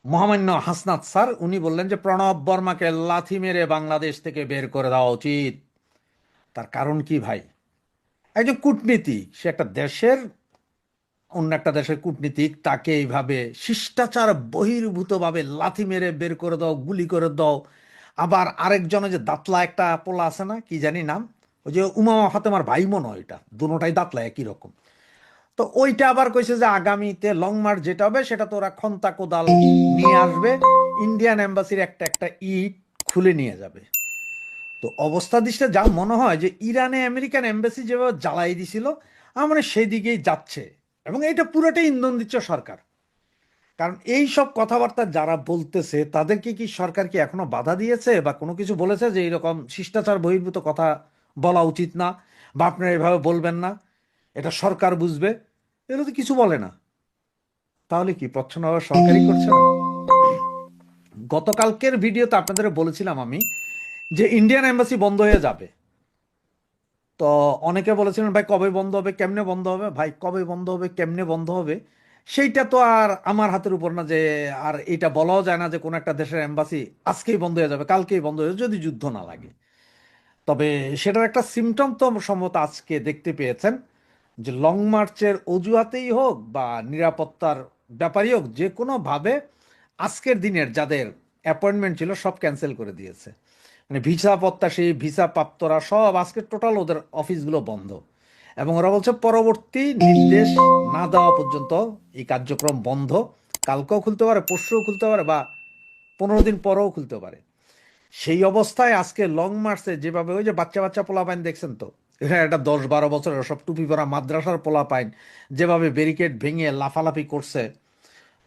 মহামান্য হাসনাত স্যার উনি বললেন যে প্রণব বর্মাকে লাথি মেরে বাংলাদেশ থেকে বের করে দেওয়া উচিত। তার কারণ কি ভাই? একজন কূটনীতিক, সে একটা দেশের অন্য একটা দেশের কূটনীতিক, তাকে এইভাবে শিষ্টাচার বহির্ভূতভাবে লাথি মেরে বের করে দাও, গুলি করে দাও। আবার আরেকজন ওই যে দাঁতলা একটা পোলা আছে না, কি জানি নাম, ওই যে উমামা ফাতেমার ভাই মনে হয়, ওইটা দুটোটাই দাঁতলা একই রকম। তো ওইটা আবার কইছে যে আগামীতে লং মার্চ যেটা হবে সেটা তো ওরা খন্তা কোদাল নিয়ে আসবে, ইন্ডিয়ান এম্বাসির একটা একটা ইট খুলে নিয়ে যাবে। তো অবস্থা দৃষ্টে যা মনে হয় যে ইরানে আমেরিকান এম্বাসি যেভাবে জ্বালাই দিছিল, আমার মনে হয় সেই দিকেই যাচ্ছে। এবং এটা পুরোটাই ইন্ধন দিচ্ছে সরকার। কারণ এই সব কথাবার্তা যারা বলতেছে তাদেরকে কি সরকার কি এখনো বাধা দিয়েছে বা কোনো কিছু বলেছে যে এইরকম শিষ্টাচার বহির্ভূত কথা বলা উচিত না, বা আপনারা এভাবে বলবেন না, এটা সরকার বুঝবে? এগুলো তো কিছু বলে না। তাহলে কি প্রচ্ছন্ন আবার সরকারই করছে না? গতকালকের ভিডিওতে আপনাদের বলেছিলাম আমি যে ইন্ডিয়ান এম্বাসি বন্ধ হয়ে যাবে। তো অনেকে বলেছিলেন ভাই কবে বন্ধ হবে, কেমনে বন্ধ হবে? ভাই কবে বন্ধ হবে, কেমনে বন্ধ হবে, সেইটা তো আর আমার হাতের উপর না যে, আর এটা বলাও যায় না যে কোনো একটা দেশের এম্বাসি আজকেই বন্ধ হয়ে যাবে, কালকেই বন্ধ হয়ে যাবে, যদি যুদ্ধ না লাগে। তবে সেটার একটা সিমটম তো সম্ভবত আজকে দেখতে পেয়েছেন, যে লং মার্চের অজুহাতেই হোক বা নিরাপত্তার ব্যাপারই হোক, যে কোনোভাবে আজকের দিনের যাদের অ্যাপয়েন্টমেন্ট ছিল সব ক্যান্সেল করে দিয়েছে। মানে ভিসা প্রত্যাশী, ভিসা প্রাপ্তরা সব আজকে টোটাল ওদের অফিসগুলো বন্ধ। এবং ওরা বলছে পরবর্তী নির্দেশ না দেওয়া পর্যন্ত এই কার্যক্রম বন্ধ। কালকেও খুলতে পারে, পরশুও খুলতে পারে, বা 15 দিন পরেও খুলতে পারে। সেই অবস্থায় আজকে লং মার্চে যেভাবে ওই যে বাচ্চা বাচ্চা পোলাপাইন দেখছেন তো, এখানে একটা 10-12 বছরের সব টুপি পরা মাদ্রাসার পোলাপাইন যেভাবে ব্যারিকেড ভেঙে লাফালাফি করছে,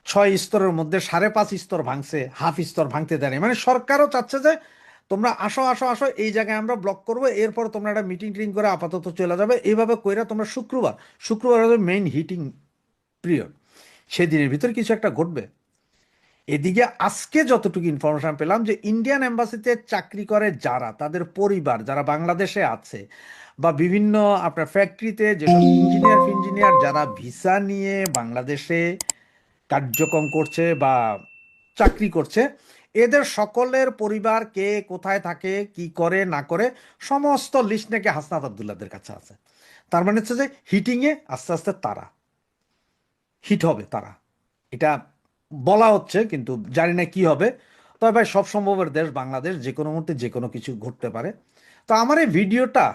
6 স্তরের মধ্যে 5.5 স্তর ভাঙছে, হাফ স্তর ভাঙতে দেয়নি। মানে সরকারও চাচ্ছে যে তোমরা আসো আসো আসো, এই জায়গায় আমরা ব্লক করবো, এরপর তোমরা একটা মিটিং টিটিং করে আপাতত চলে যাবে, এইভাবে কইরা তোমরা শুক্রবার, শুক্রবার হবে মেইন হিটিং পিরিয়ড, সেদিনের ভিতর কিছু একটা ঘটবে। এদিকে আজকে যতটুকু ইনফরমেশন পেলাম যে ইন্ডিয়ান এম্বাসিতে চাকরি করে যারা, তাদের পরিবার যারা বাংলাদেশে আছে, বা বিভিন্ন আপনার ফ্যাক্টরিতে যেসব ইঞ্জিনিয়ার ফিঞ্জিনিয়ার যারা ভিসা নিয়ে বাংলাদেশে কার্যক্রম করছে বা চাকরি করছে, এদের সকলের পরিবার কে কোথায় থাকে, কি করে না করে, সমস্ত লিস্ট নাকি হাসনাত আবদুল্লাদের কাছে আছে। তার মানে হচ্ছে যে হিটিংয়ে আস্তে আস্তে তারা হিট হবে, তারা এটা বলা হচ্ছে, কিন্তু জানি না কি হবে। তবে ভাই সব সম্ভবের দেশ বাংলাদেশ, যে কোনো মুহূর্তে যে কোনো কিছু ঘটতে পারে। তো আমার এই ভিডিওটা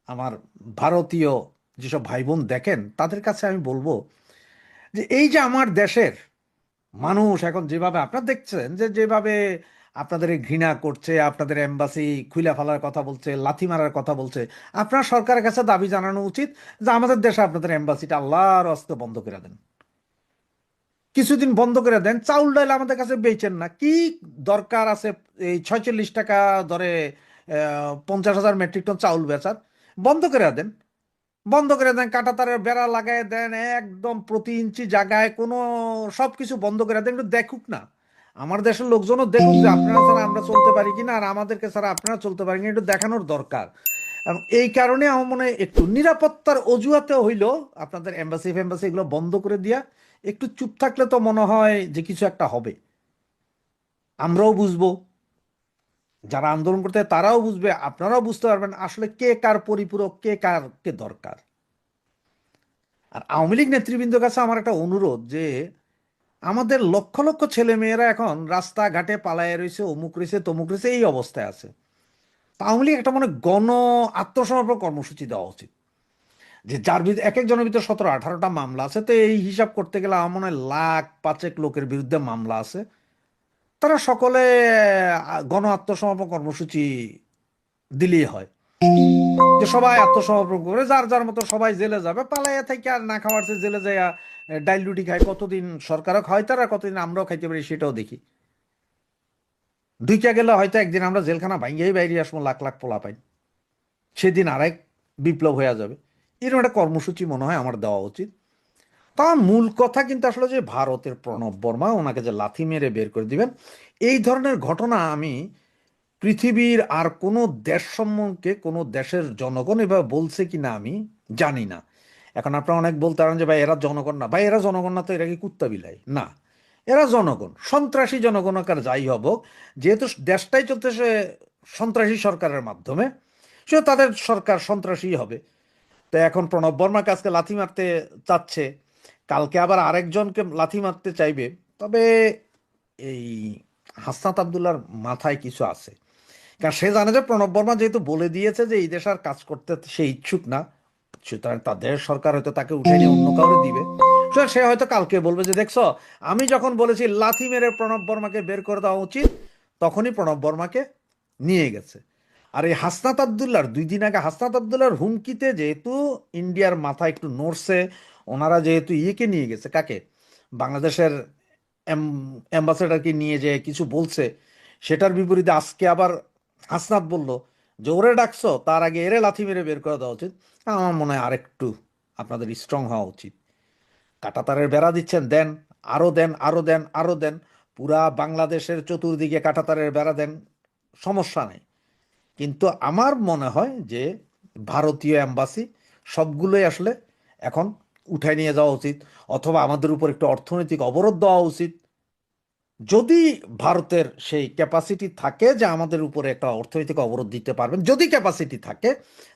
আমার ভারতীয় যেসব ভাই বোন দেখেন তাদের কাছে আমি বলবো যে এই যে আমার দেশের মানুষ এখন যেভাবে আপনারা দেখছেন, যে যেভাবে আপনাদের এই ঘৃণা করছে, আপনাদের এম্বাসি খুইলা ফেলার কথা বলছে, লাথি মারার কথা বলছে, আপনার সরকারের কাছে দাবি জানানো উচিত যে আমাদের দেশে আপনাদের এম্বাসিটা আল্লাহর হস্তে বন্ধ করে দেন, কিছুদিন বন্ধ করে দেন। চাউল ডাল আমাদের কাছে বেচেন না, কি দরকার আছে এই 46 টাকা ধরে 50,000 মেট্রিক টন চাউল বেচার? বন্ধ করে দেন, বন্ধ করে দেন, কাঁটাতারের বেড়া লাগাই দেন, একদম প্রতি ইঞ্চি জায়গায় কোনো, সবকিছু বন্ধ করে দেন, একটু দেখুক না আমার দেশের লোকজনও, দেখুক যে আপনারা ছাড়া আমরা চলতে পারি কিনা, আর আমাদেরকে ছাড়া আপনারা চলতে পারি কিনা, একটু দেখানোর দরকার। এবং এই কারণে আমার মনে হয় একটু নিরাপত্তার অজুহাতে হইলো আপনাদের এম্বাসি ফেম্বাসি এগুলো বন্ধ করে দিয়া একটু চুপ থাকলে তো মনে হয় যে কিছু একটা হবে। আমরাও বুঝবো, যারা আন্দোলন করতে তারাও বুঝবে, আপনারাও বুঝতে পারবেন আসলে কে কার পরিপূরক, কে কার কে দরকার। আর আওয়ামী লীগ নেতৃবৃন্দের কাছে আমার একটা অনুরোধ যে আমাদের লক্ষ লক্ষ ছেলে মেয়েরা এখন রাস্তাঘাটে পালায়ে রয়েছে, অমুক রয়েছে তমুক রয়েছে, এই অবস্থায় আছে। তা আওয়ামী লীগ একটা মানে গণ আত্মসমর্পণ কর্মসূচি দেওয়া উচিত, যে যার বিরুদ্ধে এক একজনের ভিতরে 17-18টা মামলা আছে, তো এই হিসাব করতে গেলে আমার মনে হয় লাখ পাঁচেক লোকের বিরুদ্ধে মামলা আছে। তারা সকলে গণ আত্মসমর্পণ কর্মসূচি দিলেই হয়, যে সবাই আত্মসমর্পণ করে যার যার মতো সবাই জেলে যাবে, পালাইয়া থেকে আর না খাওয়ার চেয়ে জেলে যাইয়া ডাইল রুটি খায়, কতদিন সরকারও খায় তারা, কতদিন আমরাও খাইতে পারি সেটাও দেখি। দুইটা গেলে হয়তো একদিন আমরা জেলখানা ভাঙ্গিয়েই বাইরে আসবো, লাখ লাখ পোলা পাই, সেদিন আরেক বিপ্লব হয়ে যাবে। এরকম একটা কর্মসূচি মনে হয় আমার দেওয়া উচিত। তা মূল কথা কিন্তু আসলে যে ভারতের প্রণব বর্মা ওনাকে যে লাথি মেরে বের করে দিবেন, এই ধরনের ঘটনা আমি পৃথিবীর আর কোনো দেশ সম্মুখে কোনো দেশের জনগণ এভাবে বলছে কিনা আমি জানি না। এখন আপনারা অনেক বলতে পারেন যে ভাই এরা জনগণ না, ভাই এরা জনগণ না তো এরা কি কুত্তা বিলাই না, এরা জনগণ, সন্ত্রাসী জনগণ আকার যাই হব, যেহেতু দেশটাই চলতেছে সন্ত্রাসী সরকারের মাধ্যমে, সে তাদের সরকার সন্ত্রাসী হবে। তো এখন প্রণব বর্মাকে আজকে লাথি মারতে চাচ্ছে, কালকে আবার আরেকজনকে লাথি মারতে চাইবে। তবে এই হাসনাত আবদুল্লাহর মাথায় কিছু আছে, কারণ সে জানে যে প্রণব বর্মা যেহেতু বলে দিয়েছে যে এই দেশে আর কাজ করতে সে ইচ্ছুক না, সুতরাং তাদের সরকার হয়তো তাকে উঠে নিয়ে অন্য কাউরে দিবে। সুতরাং সে হয়তো কালকে বলবে যে দেখছো, আমি যখন বলেছি লাথি মেরে প্রণব বর্মাকে বের করে দেওয়া উচিত, তখনই প্রণব বর্মাকে নিয়ে গেছে। আর এই হাসনাত আবদুল্লাহর 2 দিন আগে হাসনাত আবদুল্লাহর হুমকিতে যেহেতু ইন্ডিয়ার মাথা একটু নড়ছে, ওনারা যেহেতু ইয়েকে নিয়ে গেছে, কাকে, বাংলাদেশের অ্যাম্বাসেডারকে নিয়ে যে কিছু বলছে, সেটার বিপরীতে আজকে আবার হাসনাত বলল যে ওরে ডাকছো, তার আগে এরে লাথি মেরে বের করে দেওয়া উচিত। আমার মনে হয় আরেকটু আপনাদের স্ট্রং হওয়া উচিত। কাঁটাতারের বেড়া দিচ্ছেন, দেন, আরো দেন, আরো দেন, আরো দেন, পুরা বাংলাদেশের চতুর্দিকে কাঁটাতারের বেড়া দেন, সমস্যা নেই। কিন্তু আমার মনে হয় যে ভারতীয় অ্যাম্বাসি সবগুলোই আসলে এখন উঠায় নিয়ে যাওয়া উচিত, অথবা আমাদের উপর একটু অর্থনৈতিক অবরোধ দেওয়া উচিত। যদি ভারতের সেই ক্যাপাসিটি থাকে যে আমাদের উপরে একটা অর্থনৈতিক অবরোধ দিতে পারবেন, যদি ক্যাপাসিটি থাকে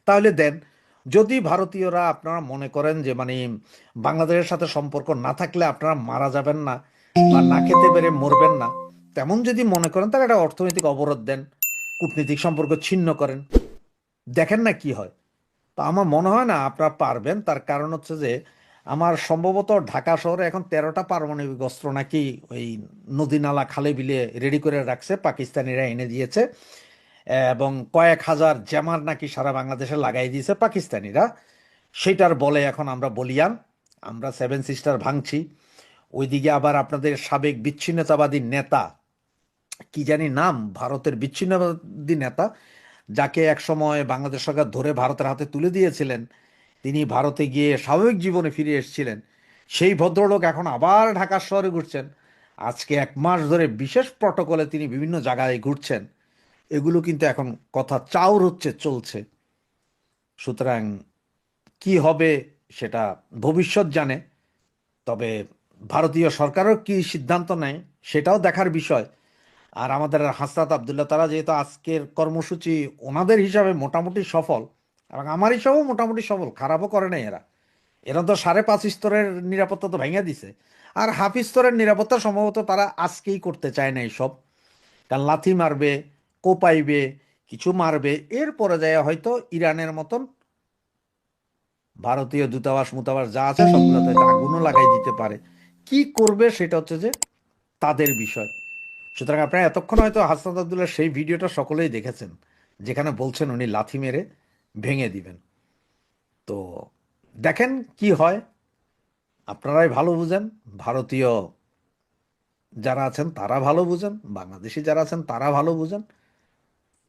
তাহলে দেন। যদি ভারতীয়রা আপনারা মনে করেন যে মানে বাংলাদেশের সাথে সম্পর্ক না থাকলে আপনারা মারা যাবেন না বা না খেতে পেরে মরবেন না, তেমন যদি মনে করেন তাহলে একটা অর্থনৈতিক অবরোধ দেন, কূটনীতিক সম্পর্ক ছিন্ন করেন, দেখেন না কি হয়। তো আমার মনে হয় না আপনারা পারবেন। তার কারণ হচ্ছে যে আমার সম্ভবত ঢাকা শহরে এখন 13টা পারমাণবিক অস্ত্র নাকি ওই নদী নালা খালে বিলে রেডি করে রাখছে, পাকিস্তানিরা এনে দিয়েছে, এবং কয়েক হাজার জ্যামার নাকি সারা বাংলাদেশে লাগাই দিয়েছে পাকিস্তানিরা। সেটার বলে এখন আমরা বলিয়ান, আমরা 7 সিস্টার ভাঙছি। ওইদিকে আবার আপনাদের সাবেক বিচ্ছিন্নতাবাদী নেতা, কি জানি নাম, ভারতের বিচ্ছিন্নতাবাদী নেতা, যাকে একসময় বাংলাদেশ সরকার ধরে ভারতের হাতে তুলে দিয়েছিলেন, তিনি ভারতে গিয়ে স্বাভাবিক জীবনে ফিরে এসেছিলেন, সেই ভদ্রলোক এখন আবার ঢাকা শহরে ঘুরছেন। আজকে 1 মাস ধরে বিশেষ প্রটোকলে তিনি বিভিন্ন জায়গায় ঘুরছেন। এগুলো কিন্তু এখন কথা চাউর হচ্ছে, চলছে। সুতরাং কি হবে সেটা ভবিষ্যৎ জানে। তবে ভারতীয় সরকারও কি সিদ্ধান্ত নেয় সেটাও দেখার বিষয়। আর আমাদের হাসনাত আবদুল্লাহ, তারা যেহেতু আজকের কর্মসূচি ওনাদের হিসাবে মোটামুটি সফল, এবং আমার হিসাবেও মোটামুটি সফল, খারাপও করে নাই এরা। এরা তো 5.5 স্তরের নিরাপত্তা তো ভেঙে দিছে। আর হাফ স্তরের নিরাপত্তা সম্ভবত তারা আজকেই করতে চায় না এইসব, কারণ লাথি মারবে, কোপাইবে, কিছু মারবে, এরপরে যায় হয়তো ইরানের মতন ভারতীয় দূতাবাস মুতাবাস যা আছে সবগুলোতে হয়তো আগুনও লাগাই দিতে পারে। কি করবে সেটা হচ্ছে যে তাদের বিষয়। সুতরাং আপনারা এতক্ষণ হয়তো হাসনাত আবদুল্লাহ সেই ভিডিওটা সকলেই দেখেছেন, যেখানে বলছেন উনি লাথি মেরে ভেঙে দিবেন। তো দেখেন কি হয়, আপনারাই ভালো বুঝেন, ভারতীয় যারা আছেন তারা ভালো বুঝেন, বাংলাদেশি যারা আছেন তারা ভালো বুঝেন।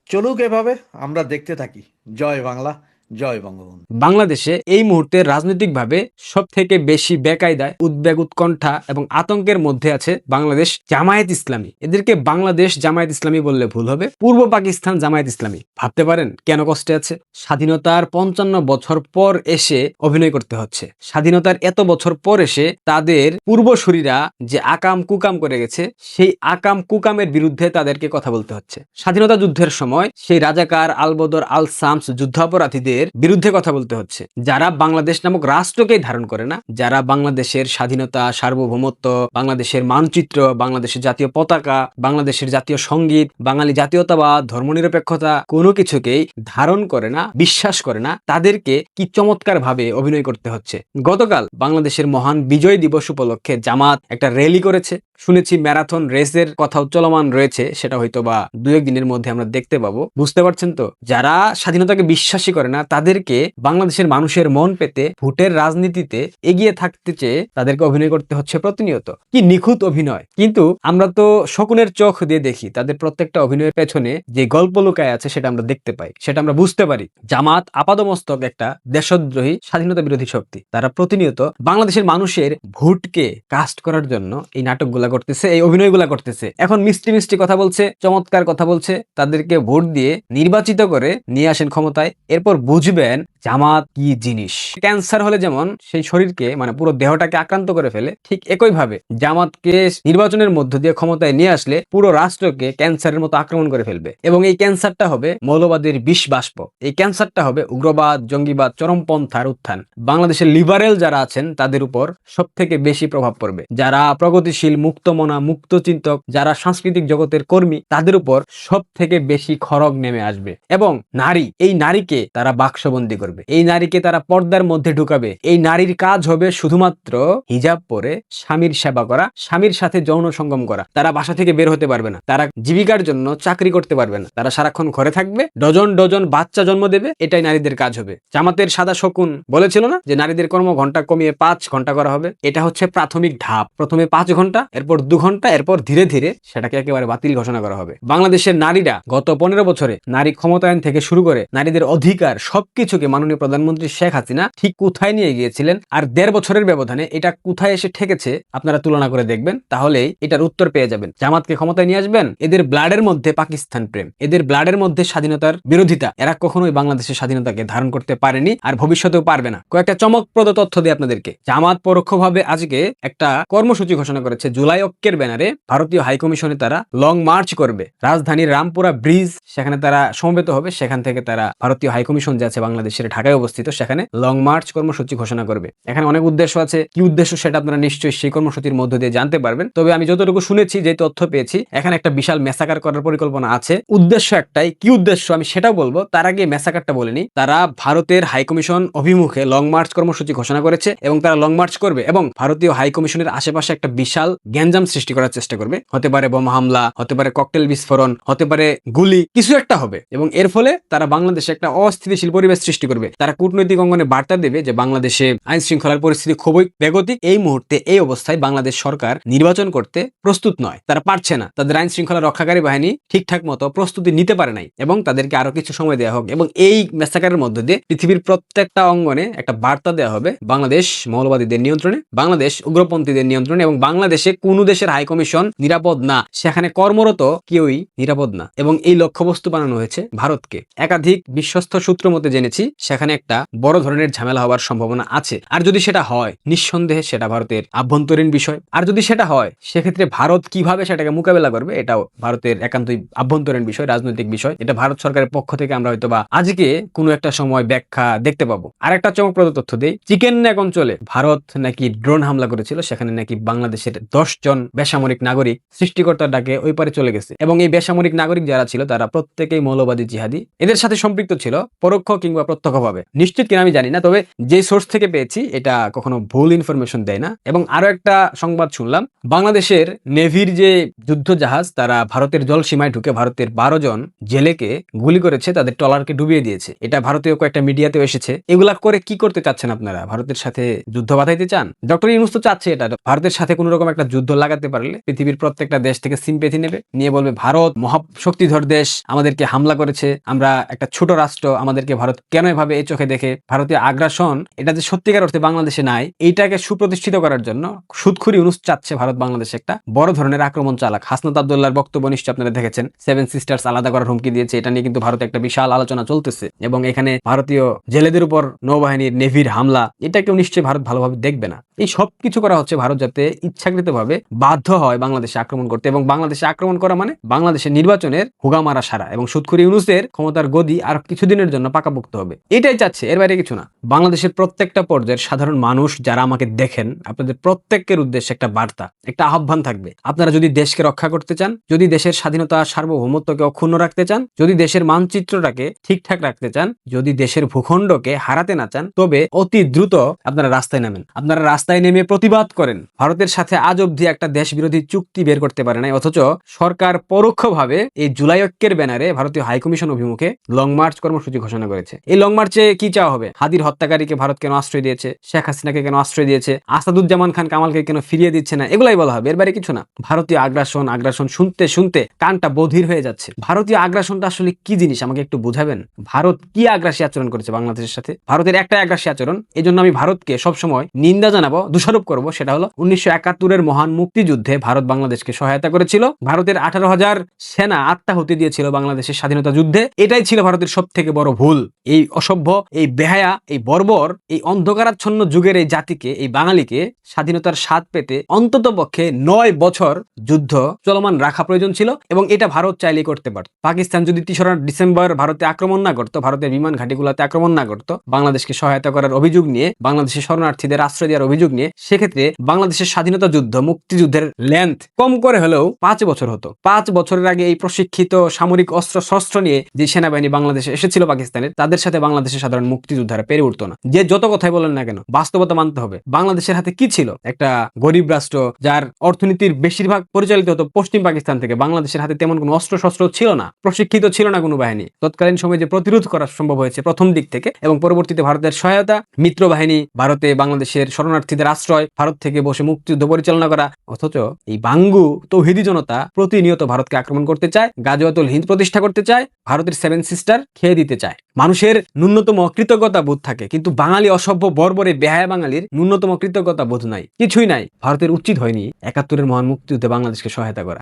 চলুক এভাবে, আমরা দেখতে থাকি। জয় বাংলা, জয় বঙ্গবন্ধু। বাংলাদেশে এই মুহূর্তে রাজনৈতিকভাবে সব থেকে বেশি বেকায়দায়, উদ্বেগ, উৎকণ্ঠা এবং আতঙ্কের মধ্যে আছে বাংলাদেশ জামায়াত ইসলামী। এদেরকে বাংলাদেশ জামায়াত ইসলামী বললে ভুল হবে, পূর্ব পাকিস্তান জামায়াত ইসলামী। ভাবতে পারেন কেন কষ্টে আছে? স্বাধীনতার 55 বছর পর এসে অভিনয় করতে হচ্ছে। স্বাধীনতার এত বছর পর এসে তাদের পূর্বসূরীরা যে আকাম কুকাম করে গেছে, সেই আকাম কুকামের বিরুদ্ধে তাদেরকে কথা বলতে হচ্ছে। স্বাধীনতা যুদ্ধের সময় সেই রাজাকার, আলবদর, আল শামস যুদ্ধাপরাধীদের বিরুদ্ধে কথা বলতে হচ্ছে, যারা বাংলাদেশ নামক রাষ্ট্রকেই ধারণ করে না, যারা বাংলাদেশের স্বাধীনতা, সার্বভৌমত্ব, বাংলাদেশের মানচিত্র, বাংলাদেশের জাতীয় পতাকা, বাংলাদেশের জাতীয় সঙ্গীত, বাঙালি জাতীয়তাবাদ, ধর্মনিরপেক্ষতা কোনো কিছুকেই ধারণ করে না, বিশ্বাস করে না, তাদেরকে কি চমৎকার ভাবে অভিনয় করতে হচ্ছে। গতকাল বাংলাদেশের মহান বিজয় দিবস উপলক্ষে জামাত একটা র্যালি করেছে। শুনেছি ম্যারাথন রেসের কথাও চলমান রয়েছে, সেটা হয়তো বা 2-1 দিনের মধ্যে আমরা দেখতে পাবো। বুঝতে পারছেন তো, যারা স্বাধীনতাকে বিশ্বাসী করে না তাদেরকে বাংলাদেশের মানুষের মন পেতে ভোটের রাজনীতিতে এগিয়ে থাকতে চেয়ে তাদেরকে অভিনয় করতে হচ্ছে প্রতিনিয়ত। কি নিখুঁত অভিনয়! কিন্তু আমরা তো শকুনের চোখ দিয়ে দেখি, তাদের প্রত্যেকটা অভিনয়ের পেছনে যে গল্প লুকায় আছে সেটা আমরা দেখতে পাই, সেটা আমরা বুঝতে পারি। জামাত আপাদমস্তক একটা দেশদ্রোহী, স্বাধীনতা বিরোধী শক্তি। তারা প্রতিনিয়ত বাংলাদেশের মানুষের ভোটকে কাস্ট করার জন্য এই নাটকগুলা করতেছে, এই অভিনয়গুলা করতেছে। এখন মিষ্টি মিষ্টি কথা বলছে, চমৎকার কথা বলছে, তাদেরকে ভোট দিয়ে নির্বাচিত করে নিয়ে আসেন ক্ষমতায়, এরপর বুঝবেন জামাত কি জিনিস। ক্যান্সার হলে যেমন সেই শরীরকে মানে পুরো দেহটাকে আক্রান্ত করে ফেলে, ঠিক একইভাবে জামাতকে নির্বাচনের মধ্য দিয়ে ক্ষমতায় নিয়ে আসলে পুরো রাষ্ট্রকে ক্যান্সারের মতো আক্রমণ করে ফেলবে। এবং এই ক্যান্সারটা হবে মৌলবাদের বিষ বাষ্প, এই ক্যান্সারটা হবে উগ্রবাদ, জঙ্গিবাদ, চরমপন্থার উত্থান। বাংলাদেশের লিবারেল যারা আছেন তাদের উপর সব থেকে বেশি প্রভাব পড়বে। যারা প্রগতিশীল, মুক্তমনা, মুক্ত চিন্তক, যারা সাংস্কৃতিক জগতের কর্মী, তাদের উপর সব থেকে বেশি খড়গ নেমে আসবে। এবং নারী, এই নারীকে তারা বাক্সবন্দী করবে, এই নারীকে তারা পর্দার মধ্যে ঢুকাবে। এই নারীর কাজ হবে শুধুমাত্র হিজাব পরে স্বামীর সেবা করা, স্বামীর সাথে যৌন সঙ্গম করা। তারা বাসা থেকে বের হতে পারবে না, তারা জীবিকার জন্য চাকরি করতে পারবে না, তারা সারাক্ষণ ঘরে থাকবে, ডজন ডজন বাচ্চা জন্ম দেবে। এটাই নারীদের কাজ হবে। জামাতের সাদা শকুন বলেছিল না যে নারীদের কর্ম ঘন্টা কমিয়ে 5 ঘন্টা করা হবে। এটা হচ্ছে প্রাথমিক ধাপ। প্রথমে 5 ঘন্টা, এরপর 2 ঘন্টা, এরপর ধীরে ধীরে সেটাকে একেবারে বাতিল ঘোষণা করা হবে। বাংলাদেশের নারীরা গত 15 বছরে নারী ক্ষমতায়ন থেকে শুরু করে নারীদের অধিকার সবকিছুকে মাননীয় প্রধানমন্ত্রী শেখ হাসিনা ঠিক কোথায় নিয়ে গিয়েছিলেন, আর 1.5 বছরের ব্যবধানে এটা কোথায় এসে ঠেকেছে আপনারা তুলনা করে দেখবেন, তাহলেই এটার উত্তর পেয়ে যাবেন। জামাতকে ক্ষমতায় নিয়ে আসবেন, এদের ব্লাডের মধ্যে পাকিস্তান প্রেম, এদের ব্লাডের মধ্যে স্বাধীনতার বিরোধিতা। এরা কখনোই বাংলাদেশের স্বাধীনতাকে ধারণ করতে পারেনি, আর ভবিষ্যতেও পারবে না। কয়েকটা চমকপ্রদ তথ্য দিই আপনাদেরকে। জামাত পরোক্ষভাবে আজকে একটা কর্মসূচি ঘোষণা করেছে। জুলাই ঐক্যের ব্যানারে ভারতীয় হাইকমিশনে তারা লং মার্চ করবে। রাজধানীর রামপুরা ব্রিজ, সেখানে তারা সমবেত হবে। সেখান থেকে তারা ভারতীয় হাইকমিশন যে আছে বাংলাদেশের ঢাকায় অবস্থিত, সেখানে লং মার্চ কর্মসূচি ঘোষণা করবে। এখানে অনেক উদ্দেশ্য আছে, কি উদ্দেশ্য সেটা আপনারা নিশ্চয়ই সেই কর্মসূচির মধ্য দিয়ে জানতে পারবেন। তবে আমি যতটুকু শুনেছি, যে তথ্য পেয়েছি, এখানে একটা বিশাল মেসাকার করার পরিকল্পনা আছে। উদ্দেশ্য একটাই, কি উদ্দেশ্য আমি সেটাও বলবো, তার আগে মেসাকারটা বলেনি। তারা ভারতের হাইকমিশন অভিমুখে লং মার্চ কর্মসূচি ঘোষণা করেছে এবং তারা লং মার্চ করবে এবং ভারতীয় হাইকমিশনের আশেপাশে একটা বিশাল গ্যাঞ্জাম সৃষ্টি করার চেষ্টা করবে। হতে পারে বোমা হামলা, হতে পারে ককটেল বিস্ফোরণ, হতে পারে গুলি, কিছু একটা হবে। এবং এর ফলে তারা বাংলাদেশে একটা অস্থিতিশীল পরিবেশ সৃষ্টি করবে। তারা কূটনৈতিক অঙ্গনে বার্তা দেবে যে বাংলাদেশে আইন শৃঙ্খলার পরিস্থিতি খুবই বেগতিক। এই মুহূর্তে এই অবস্থায় বাংলাদেশ সরকার নির্বাচন করতে প্রস্তুত নয়, তারা পারছে না, তাদের আইন শৃঙ্খলা রক্ষাকারী বাহিনী ঠিকঠাক মতো প্রস্তুতি নিতে পারে নাই এবং তাদেরকে আরো কিছু সময় দেওয়া হোক। এবং এই মেসাকারের মধ্য দিয়ে পৃথিবীর প্রত্যেকটা অঙ্গনে একটা বার্তা দেওয়া হবে, বাংলাদেশ মৌলবাদীদের নিয়ন্ত্রণে, বাংলাদেশ উগ্রপন্থীদের নিয়ন্ত্রণে, এবং বাংলাদেশে কোন দেশের হাইকমিশন নিরাপদ না, সেখানে কর্মরত কেউই নিরাপদ না। এবং এই লক্ষ্যবস্তু বানানো হয়েছে ভারতকে। একাধিক বিশ্বস্ত সূত্র মতে জেনেছি সেখানে একটা বড় ধরনের ঝামেলা হওয়ার সম্ভাবনা আছে। আর যদি সেটা হয়, নিঃসন্দেহে সেটা ভারতের আভ্যন্তরীণ বিষয়। আর যদি সেটা হয়, সেক্ষেত্রে ভারত কিভাবে সেটাকে মোকাবেলা করবে, এটাও ভারতের একান্তই আভ্যন্তরীণ বিষয়, রাজনৈতিক বিষয়। এটা ভারত সরকারের পক্ষ থেকে আমরা হয়তো বা আজকে কোনো একটা সময় ব্যাখ্যা দেখতে পাবো। আর একটা চমকপ্রদ তথ্য দেই, চিকেন নেক অঞ্চলে ভারত নাকি ড্রোন হামলা করেছিল, সেখানে নাকি বাংলাদেশের 10 জন বেসামরিক নাগরিক সৃষ্টিকর্তার ডাকে ওই পারে চলে গেছে। এবং এই বেসামরিক নাগরিক যারা ছিল তারা প্রত্যেকেই মৌলবাদী জিহাদি, এদের সাথে সম্পৃক্ত ছিল পরোক্ষ কিংবা প্রত্যক্ষভাবে। নিশ্চিত কিনা আমি জানি না, তবে যে সোর্স থেকে পেয়েছি এটা কখনো ভুল ইনফরমেশন দেয় না। এবং আরো একটা সংবাদ শুনলাম, বাংলাদেশের নেভির যে যুদ্ধ জাহাজ, তারা ভারতের জলসীমায় ঢুকে ভারতের 12 জন জেলেকে গুলি করেছে, তাদের ট্রলারকে ডুবিয়ে দিয়েছে। এটা ভারতীয় কয়েকটা মিডিয়াতেও এসেছে। এগুলা করে কি করতে চাচ্ছেন আপনারা? ভারতের সাথে যুদ্ধ বাঁধাইতে চান? ডক্টর ইউনূস তো চাচ্ছে এটা, ভারতের সাথে কোন রকম একটা যুদ্ধ লাগাতে পারলে পৃথিবীর প্রত্যেকটা দেশ থেকে সিম্পেথি নেবে, নিয়ে বলবে ভারত মহাশক্তিধর দেশ, আমাদেরকে হামলা করেছে, আমরা একটা ছোট রাষ্ট্র, আমাদেরকে ভারত কেন এভাবে এই চোখে দেখে। ভারতীয় আগ্রাসন এটা যে সত্যিকার অর্থে বাংলাদেশে নাই, এইটাকে সুপ্রতিষ্ঠিত করার জন্য সুদখুরি ইউনূস চাচ্ছে ভারত বাংলাদেশে একটা বড় ধরনের আক্রমণ চালাক। হাসনাত আব্দুল্লাহর বক্তব্য নিশ্চয় আপনারা দেখেছেন, 7 সিস্টার্স আলাদা করার হুমকি দিয়েছে। এটা নিয়ে কিন্তু ভারতে একটা বিশাল আলোচনা চলতেছে এবং এখানে ভারতীয় জেলেদের উপর নৌবাহিনীর নেভির হামলা, এটাকেও নিশ্চয়ই ভারত ভালোভাবে দেখবে না। এই সব কিছু করা হচ্ছে ভারত যাতে ইচ্ছাকৃতভাবে বাধ্য হয় বাংলাদেশে আক্রমণ করতে, এবং বাংলাদেশে আক্রমণ করা মানে বাংলাদেশের নির্বাচনের হুগামারা সারা, এবং সুদখুরি ইউনূসের ক্ষমতার গদি আর কিছুদিনের জন্য পাকাপোক্ত হবে। এটাই চাচ্ছে, এর বাইরে কিছু না। বাংলাদেশের প্রত্যেকটা পর্যায়ের সাধারণ মানুষ যারা আমাকে দেখেন, আপনাদের প্রত্যেকের উদ্দেশ্যে একটা বার্তা, একটা আহ্বান থাকবে। আপনারা যদি দেশকে রক্ষা করতে চান, যদি দেশের স্বাধীনতা সার্বভৌমত্বকে অক্ষুণ্ণ রাখতে চান, যদি দেশের মানচিত্রটাকে ঠিকঠাক রাখতে চান, যদি দেশের ভূখণ্ডকে হারাতে না চান, তবে অতি দ্রুত আপনারা রাস্তায় নামেন। আপনারা রাস্তায় নেমে প্রতিবাদ করেন। ভারতের সাথে আজ অবধি একটা দেশ বিরোধী চুক্তি বের করতে পারে নাই, অথচ সরকার পরোক্ষভাবে এই জুলাই ঐক্যের ব্যানারে ভারতীয় হাইকমিশন অভিমুখে লং মার্চ কর্মসূচি ঘোষণা করেছে। এই লং মার্চে কি চাওয়া হবে? হাদির হত্যাকারীকে ভারত কেন আশ্রয় দিয়েছে, শেখ হাসিনাকে কেন আশ্রয় দিয়েছে, আসাদুজ্জামান খান কামালকে কেন ফিরিয়ে দিচ্ছে না, এগুলাই বলা হবে, এর বাইরে কিছু না। ভারতীয় আগ্রাসন শুনতে শুনতে কানটা বধির হয়ে যাচ্ছে। ভারতীয় আগ্রাসনটা আসলে কি জিনিস আমাকে একটু বুঝাবেন? ভারত কি আগ্রাসী আচরণ করেছে বাংলাদেশের সাথে? ভারতের একটা আগ্রাসী আচরণ, এই জন্য আমি ভারতকে সবসময় নিন্দা জানাবো জানাবো, দোষারোপ করব, সেটা হলো 1971-এর মহান মুক্তিযুদ্ধে ভারত বাংলাদেশকে সহায়তা করেছিল। ভারতের 18,000 সেনা আত্মাহুতি দিয়েছিল বাংলাদেশের স্বাধীনতা যুদ্ধে। এটাই ছিল ভারতের সব থেকে বড় ভুল। এই অসভ্য, এই বেহায়া, এই বর্বর, এই অন্ধকারাচ্ছন্ন যুগের এই জাতিকে, এই বাঙালিকে স্বাধীনতার স্বাদ পেতে অন্তত পক্ষে 9 বছর যুদ্ধ চলমান রাখা প্রয়োজন ছিল, এবং এটা ভারত চাইলেই করতে পারত। পাকিস্তান যদি 3রা ডিসেম্বর ভারতে আক্রমণ না করতো, ভারতের বিমান ঘাঁটিগুলোতে আক্রমণ না করতো, বাংলাদেশকে সহায়তা করার অভিযোগ নিয়ে, বাংলাদেশের শরণার্থীদের আশ্রয় দেওয়ার অভিযোগ নিয়ে, সেক্ষেত্রে বাংলাদেশের স্বাধীনতা যুদ্ধ, মুক্তিযুদ্ধের লেন্থ কম করে হলেও 5 বছর হতো। 5 বছরের আগে এই প্রশিক্ষিত সামরিক অস্ত্র শস্ত্র নিয়ে যে সেনাবাহিনী বাংলাদেশে এসেছিল পাকিস্তানের, তাদের সাথে বাংলাদেশের সাধারণ মুক্তিযোদ্ধারা পেরে উঠতো না। যে যত কথাই বলেন না কেন, বাস্তবতা মানতে হবে। বাংলাদেশের হাতে কি ছিল? একটা গরিব রাষ্ট্র, যার অর্থনীতির বেশিরভাগ পরিচালিত হতো পশ্চিম পাকিস্তান থেকে। বাংলাদেশের হাতে তেমন কোনো অস্ত্র শস্ত্র ছিল না, প্রশিক্ষিত ছিল না কোনো বাহিনী। তৎকালীন সময়ে যে প্রতিরোধ করা সম্ভব হয়েছে প্রথম দিক থেকে, এবং পরবর্তীতে ভারতের সহায়তা, মিত্র বাহিনী, ভারতে বাংলাদেশের শরণার্থীদের আশ্রয়, ভারত থেকে বসে মুক্তিযুদ্ধ পরিচালনা করা। অথচ এই বাঙ্গু তৌহিদি জনতা প্রতিনিয়ত ভারতকে আক্রমণ করতে চায়, গাজওয়াতুল হিন্দ প্রতিষ্ঠা করতে চায়, ভারতের 7 সিস্টার খেয়ে দিতে চায়। মানুষের ন্যূনতম কৃতজ্ঞতা বোধ থাকে, কিন্তু বাঙালি অসভ্য বর্বরে বেহায়া বাঙালির ন্যূনতম কৃতজ্ঞতা বোধ নাই, কিছুই নাই। ভারতের উচিত হয়নি 71-এর মহান মুক্তিযুদ্ধে বাংলাদেশকে সহায়তা করা।